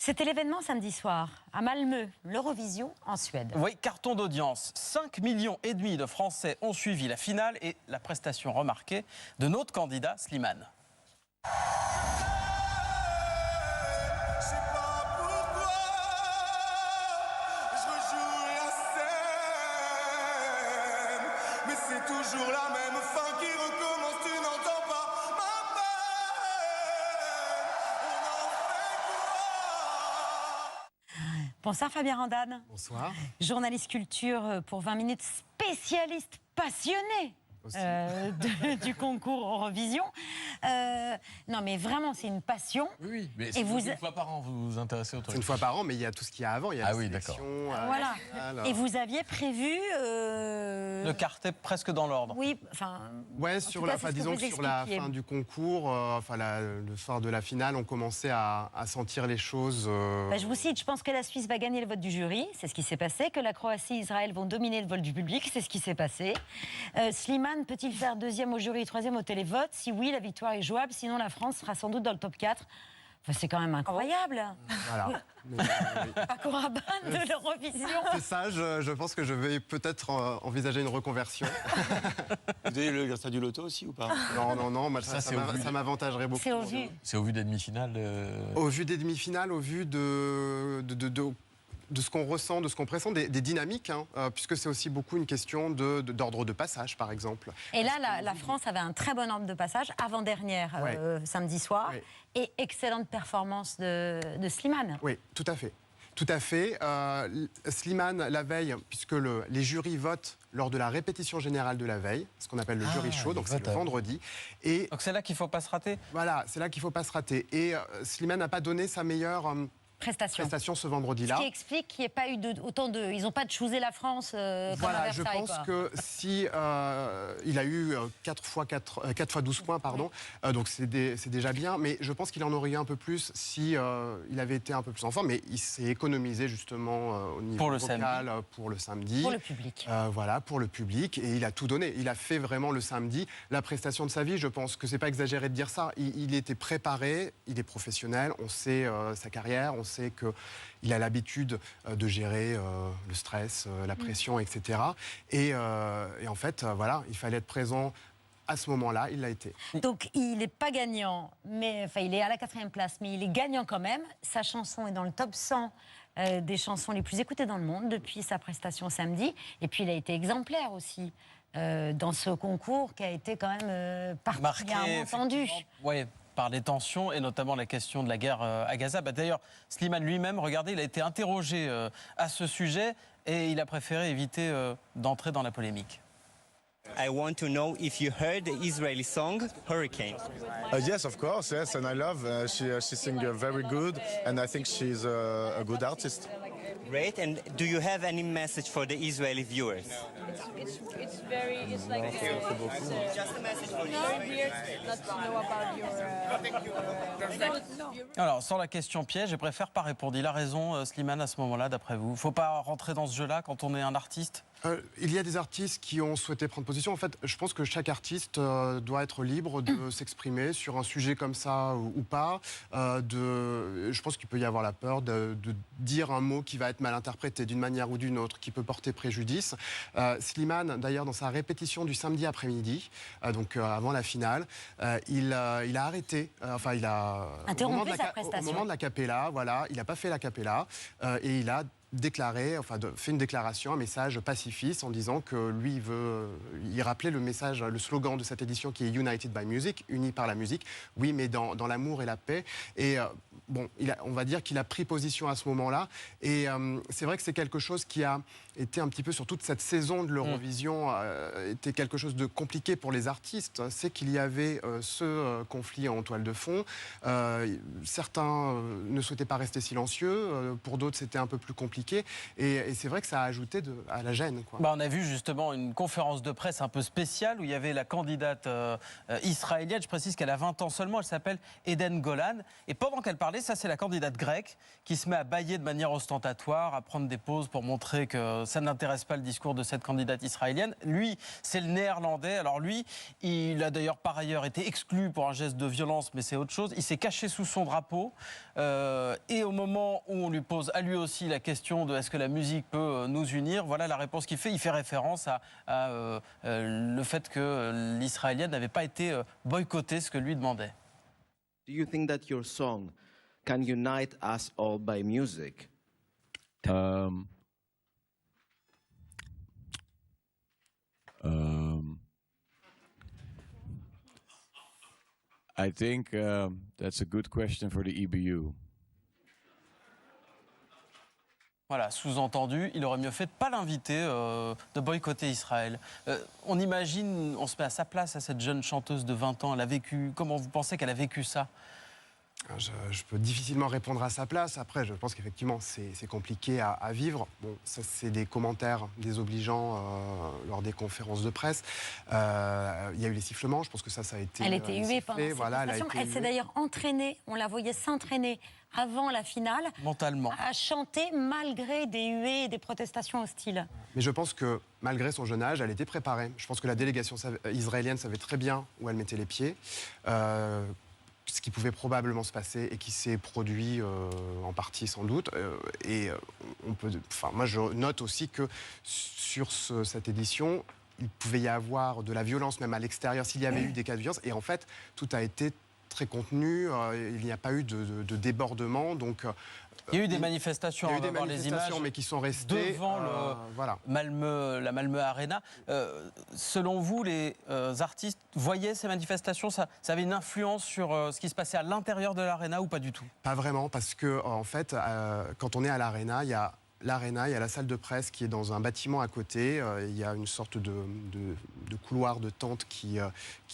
C'était l'événement samedi soir à Malmö, l'Eurovision en Suède. Oui, carton d'audience. 5,5 millions de Français ont suivi la finale et la prestation remarquée de notre candidat Slimane. Mais c'est toujours la même fin qui recommence, tu n'entends pas ma peine. On en fait quoi? Bonsoir Fabien Randane. Bonsoir. Journaliste culture pour 20 minutes, spécialiste passionné du concours Eurovision. Non mais vraiment c'est une passion. Oui, mais Et vous... Une fois par an, vous vous intéressez au c'est une fois par an, mais il y a tout ce qu'il y a avant. Il y a Ah la oui, sélection, Voilà. alors... Et vous aviez prévu... Le quartet presque dans l'ordre. Oui, enfin... Ouais, sur la, disons que sur la fin du concours, le soir de la finale, on commençait à sentir les choses. Je vous cite, je pense que la Suisse va gagner le vote du jury, c'est ce qui s'est passé, que la Croatie et Israël vont dominer le vote du public, c'est ce qui s'est passé. Slimane peut-il faire deuxième au jury et troisième au télévote? Si oui, la victoire est jouable, sinon la France sera sans doute dans le top 4. Enfin, c'est quand même incroyable. Voilà. Paco Rabanne de l'Eurovision. C'est ça, je pense que je vais peut-être envisager une reconversion. Vous avez le grâce du loto aussi ou pas? Non, moi, ça m'avantagerait beaucoup. C'est au vu. C'est au vu des demi-finales Au vu des demi-finales, au vu de ce qu'on ressent, de ce qu'on pressent, des dynamiques, puisque c'est aussi beaucoup une question d'ordre de passage, par exemple. Et là, la France avait un très bon ordre de passage, avant-dernière, samedi soir, Ouais. et excellente performance de Slimane. Oui, tout à fait. Tout à fait. Slimane, la veille, puisque les jurys votent lors de la répétition générale de la veille, ce qu'on appelle le jury show, donc c'est le vendredi. Et Donc c'est là qu'il ne faut pas se rater. voilà, c'est là qu'il ne faut pas se rater. Et Slimane n'a pas donné sa meilleure prestation ce vendredi-là. Ce qui explique qu'il n'y ait pas eu autant de... Ils n'ont pas choosé la France comme à Voilà, je Versailles, pense quoi. que si il a eu 4 fois 12 points, pardon, donc c'est déjà bien, mais je pense qu'il en aurait eu un peu plus si il avait été un peu plus en forme, mais il s'est économisé justement au niveau vocal pour le samedi. Pour le public. Voilà, pour le public, et il a tout donné. Il a fait vraiment le samedi la prestation de sa vie. Je pense que c'est pas exagéré de dire ça. Il était préparé, il est professionnel, on sait sa carrière, on sait qu'il a l'habitude de gérer le stress, la pression, etc. Et en fait, voilà, il fallait être présent à ce moment-là, il l'a été. Donc il n'est pas gagnant, mais enfin il est à la 4e place, mais il est gagnant quand même. Sa chanson est dans le top 100 des chansons les plus écoutées dans le monde depuis sa prestation samedi. Et puis il a été exemplaire aussi dans ce concours qui a été quand même particulièrement tendu. Oui, par les tensions et notamment la question de la guerre à Gaza. D'ailleurs, Slimane lui-même, regardez, il a été interrogé à ce sujet et il a préféré éviter d'entrer dans la polémique. I want to know if you heard the Israeli song Hurricane. Yes, of course, yes, and I love. She sings very good, and I think she's a good artist. Great, and do you have any message for the Israeli viewers? It's like Just a message for very weird not to know about your Alors, sans la question piège, je préfère pas répondre. Il a raison, Slimane, à ce moment-là, d'après vous. Il ne faut pas rentrer dans ce jeu-là quand on est un artiste? Il y a des artistes qui ont souhaité prendre position. En fait, je pense que chaque artiste doit être libre de s'exprimer sur un sujet comme ça ou pas. Je pense qu'il peut y avoir la peur de dire un mot qui va être mal interprété d'une manière ou d'une autre, qui peut porter préjudice. Slimane, d'ailleurs, dans sa répétition du samedi après-midi, donc avant la finale, il a arrêté, il a interrompu sa prestation. Au moment de la capella, voilà, il n'a pas fait la capella et il a fait une déclaration, un message pacifiste en disant que lui, il rappelait le slogan de cette édition qui est United by Music, unis par la musique, oui, mais dans l'amour et la paix. Et on va dire qu'il a pris position à ce moment-là. Et c'est vrai que c'est quelque chose qui a été un petit peu sur toute cette saison de l'Eurovision, était quelque chose de compliqué pour les artistes. C'est qu'il y avait ce conflit en toile de fond. Certains ne souhaitaient pas rester silencieux, pour d'autres c'était un peu plus compliqué. compliqué. Et c'est vrai que ça a ajouté à la gêne, quoi. On a vu justement une conférence de presse un peu spéciale où il y avait la candidate israélienne. Je précise qu'elle a 20 ans seulement. Elle s'appelle Eden Golan. Et pendant qu'elle parlait, ça c'est la candidate grecque qui se met à bâiller de manière ostentatoire, à prendre des pauses pour montrer que ça n'intéresse pas le discours de cette candidate israélienne. Lui, c'est le néerlandais. Alors lui, il a d'ailleurs par ailleurs été exclu pour un geste de violence, mais c'est autre chose. Il s'est caché sous son drapeau. Et au moment où on lui pose à lui aussi la question de est-ce que la musique peut nous unir, voilà la réponse qu'il fait. Il fait référence à le fait que l'israélienne n'avait pas été boycottée, ce que lui demandait. Do you think that your song can unite us all by music? I think that's a good question for the EBU. Voilà, sous-entendu, il aurait mieux fait de ne pas l'inviter, de boycotter Israël. On imagine, on se met à sa place, à cette jeune chanteuse de 20 ans, elle a vécu, comment vous pensez qu'elle a vécu ça ? Je peux difficilement répondre à sa place. Après, je pense qu'effectivement, c'est compliqué à vivre. Bon, ça, c'est des commentaires désobligeants lors des conférences de presse. Il y a eu les sifflements. Je pense que ça a été. Elle était huée pendant cette prestation. Elle s'est d'ailleurs entraînée. On la voyait s'entraîner avant la finale. Mentalement. À chanter malgré des huées et des protestations hostiles. Mais je pense que malgré son jeune âge, elle était préparée. Je pense que la délégation israélienne savait très bien où elle mettait les pieds. Ce qui pouvait probablement se passer et qui s'est produit en partie sans doute. Moi, je note aussi que sur cette édition, il pouvait y avoir de la violence même à l'extérieur s'il y avait eu des cas de violence. Et en fait, tout a été très contenu. Il n'y a pas eu de débordement. Donc, il y a eu des manifestations, il y a eu des on va voir les images, mais qui sont restées devant la Malmö Arena. Selon vous, les artistes voyaient ces manifestations, ça avait une influence sur ce qui se passait à l'intérieur de l'Arena ou pas du tout ? Pas vraiment, parce que en fait, quand on est à l'Arena, il y a l'Arena, il y a la salle de presse qui est dans un bâtiment à côté. Il y a une sorte de couloir de tente qui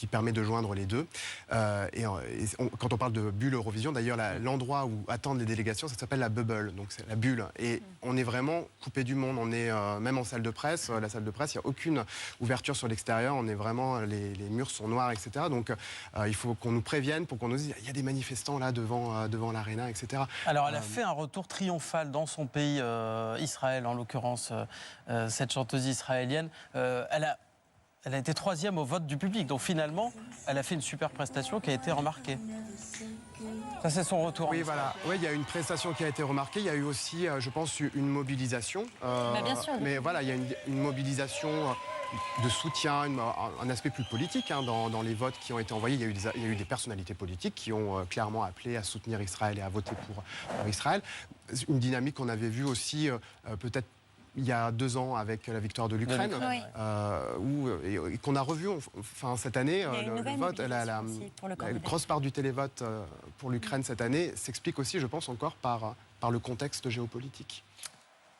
permet de joindre les deux. Quand on parle de bulle Eurovision, d'ailleurs, l'endroit où attendent les délégations, ça s'appelle la bubble, donc c'est la bulle. Et on est vraiment coupé du monde. On est même en salle de presse. La salle de presse, il n'y a aucune ouverture sur l'extérieur. On est vraiment, les murs sont noirs, etc. Donc il faut qu'on nous prévienne pour qu'on nous dise il y a des manifestants là devant l'Arena, etc. Alors elle a fait un retour triomphal dans son pays. Israël, en l'occurrence, cette chanteuse israélienne, elle a été 3e au vote du public. Donc finalement, elle a fait une super prestation qui a été remarquée. Ça, c'est son retour. Oui, voilà. Oui, il y a une prestation qui a été remarquée. Il y a eu aussi, je pense, une mobilisation. Bien sûr. Mais voilà, il y a une mobilisation de soutien, un aspect plus politique dans les votes qui ont été envoyés. Il y a eu des personnalités politiques qui ont clairement appelé à soutenir Israël et à voter pour Israël. Une dynamique qu'on avait vue aussi peut-être il y a 2 ans avec la victoire de l'Ukraine, et qu'on a revu cette année. Le vote, la grosse part du télévote pour l'Ukraine cette année s'explique aussi, je pense, encore par le contexte géopolitique.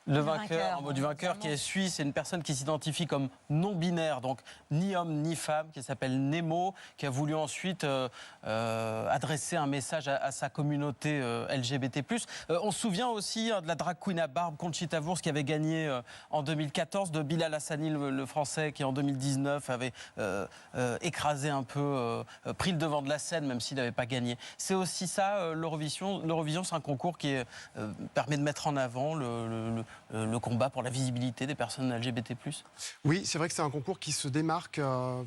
Le vainqueur, un mot du vainqueur qui est suisse, c'est une personne qui s'identifie comme non-binaire, donc ni homme ni femme, qui s'appelle Nemo, qui a voulu ensuite adresser un message à sa communauté LGBT+. On se souvient aussi de la drag queen à barbe Conchita Wurst qui avait gagné en 2014, de Bilal Hassani, le français, qui en 2019 avait écrasé un peu, pris le devant de la scène, même s'il n'avait pas gagné. C'est aussi ça, l'Eurovision. L'Eurovision, c'est un concours qui permet de mettre en avant le combat pour la visibilité des personnes LGBT+. Oui, c'est vrai que c'est un concours qui se démarque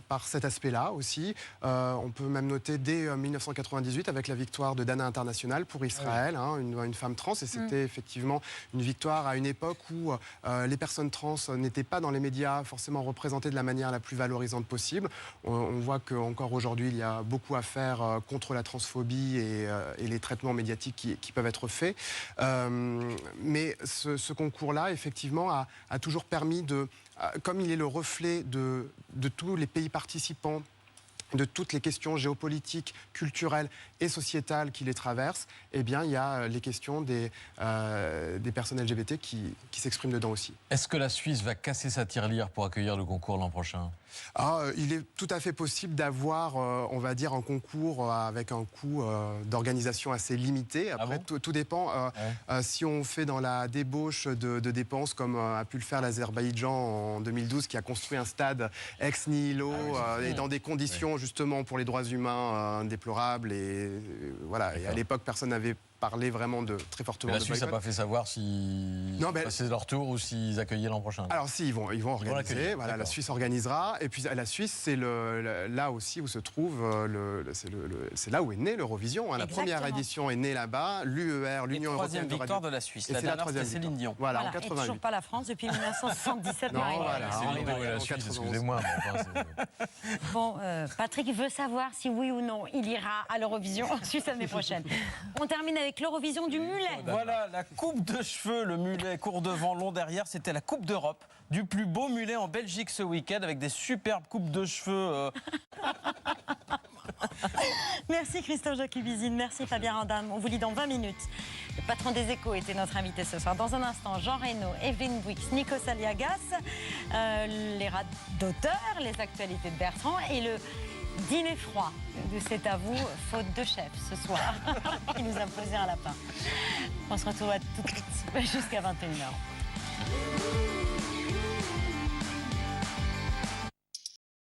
par cet aspect-là aussi. On peut même noter dès 1998 avec la victoire de Dana International pour Israël, une femme trans. Et c'était effectivement une victoire à une époque où les personnes trans n'étaient pas dans les médias forcément représentées de la manière la plus valorisante possible. On voit qu'encore aujourd'hui, il y a beaucoup à faire contre la transphobie et les traitements médiatiques qui peuvent être faits. Mais ce concours-là, effectivement, a toujours permis comme il est le reflet de tous les pays participants de toutes les questions géopolitiques, culturelles et sociétales qui les traversent, eh bien, il y a les questions des personnes LGBT qui s'expriment dedans aussi. Est-ce que la Suisse va casser sa tirelire pour accueillir le concours l'an prochain? Il est tout à fait possible d'avoir, on va dire, un concours avec un coût d'organisation assez limité. Après, tout dépend. Si on fait dans la débauche de dépenses, comme a pu le faire l'Azerbaïdjan en 2012, qui a construit un stade ex nihilo et dans des conditions justement pour les droits humains déplorables. Et voilà. Et à l'époque, personne n'avait parlé vraiment très fortement. Mais de la Suisse n'a boycott. pas fait savoir si c'est leur tour ou s'ils accueillaient l'an prochain. Alors si, ils vont organiser. Voilà, la Suisse organisera. Et puis la Suisse, c'est là aussi où se trouve c'est là où est né l'Eurovision. La première édition est née là-bas. L'UER, l'Union européenne Troisième victoire de la Suisse. Et La c'est la dernière, c'était troisième Céline Dion. Voilà, en Et 88. toujours pas la France depuis 1977. Non, Marie. voilà. C'est l'Indo et la Suisse, excusez-moi. mais enfin, Bon, Patrick veut savoir si oui ou non il ira à l'Eurovision en Suisse l'année prochaine. On termine avec l'Eurovision du mulet. Voilà, la coupe de cheveux, le mulet court devant, long derrière, c'était la Coupe d'Europe du plus beau mulet en Belgique ce week-end avec des superbes coupes de cheveux. Merci Christophe Jacubizine, merci Fabien Randam. On vous lit dans 20 minutes. Le patron des Échos était notre invité ce soir. Dans un instant, Jean Reno, Evelyne Bouix, Nico Saliagas, les rats d'auteur, les actualités de Bertrand et le dîner froid de C'est à vous, faute de chef ce soir, qui nous a posé un lapin. On se retrouve à tout de suite jusqu'à 21h.